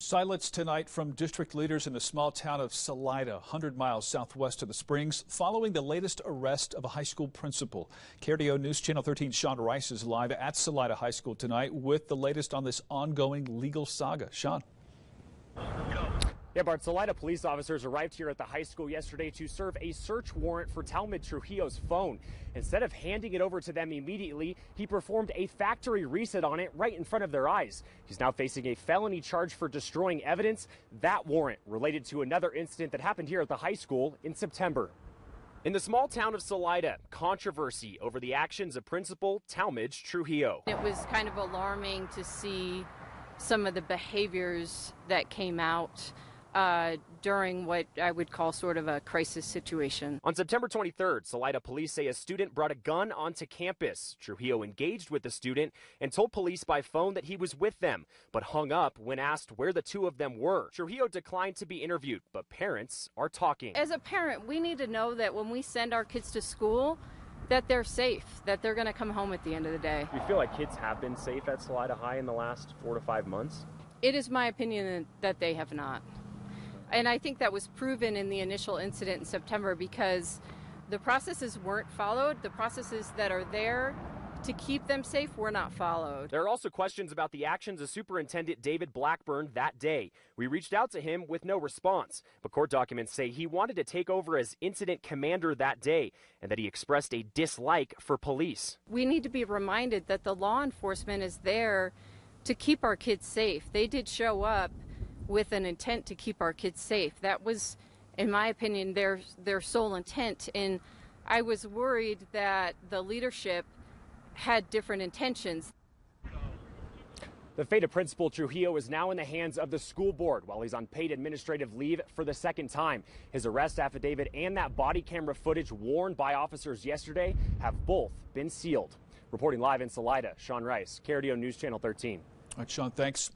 Silence tonight from district leaders in the small town of Salida, 100 miles southwest of the Springs, following the latest arrest of a high school principal. KRDO News Channel 13 Sean Rice is live at Salida High School tonight with the latest on this ongoing legal saga. Sean. Yeah, Bart, Salida police officers arrived here at the high school yesterday to serve a search warrant for Talmud Trujillo's phone. Instead of handing it over to them immediately, he performed a factory reset on it right in front of their eyes. He's now facing a felony charge for destroying evidence. That warrant related to another incident that happened here at the high school in September. In the small town of Salida, controversy over the actions of Principal Talmud Trujillo. It was kind of alarming to see some of the behaviors that came out during what I would call sort of a crisis situation. On September 23rd, Salida police say a student brought a gun onto campus. Trujillo engaged with the student and told police by phone that he was with them, but hung up when asked where the two of them were. Trujillo declined to be interviewed, but parents are talking. As a parent, we need to know that when we send our kids to school, that they're safe, that they're going to come home at the end of the day. Do you feel like kids have been safe at Salida High in the last 4 to 5 months? It is my opinion that they have not. And I think that was proven in the initial incident in September because the processes weren't followed. The processes that are there to keep them safe were not followed. There are also questions about the actions of Superintendent David Blackburn that day. We reached out to him with no response, but court documents say he wanted to take over as incident commander that day and that he expressed a dislike for police. We need to be reminded that the law enforcement is there to keep our kids safe. They did show up with an intent to keep our kids safe. That was, in my opinion, their sole intent. And I was worried that the leadership had different intentions. The fate of Principal Trujillo is now in the hands of the school board while he's on paid administrative leave for the second time. His arrest affidavit and that body camera footage worn by officers yesterday have both been sealed. Reporting live in Salida, Sean Rice, KRDO News Channel 13. All right, Sean, thanks.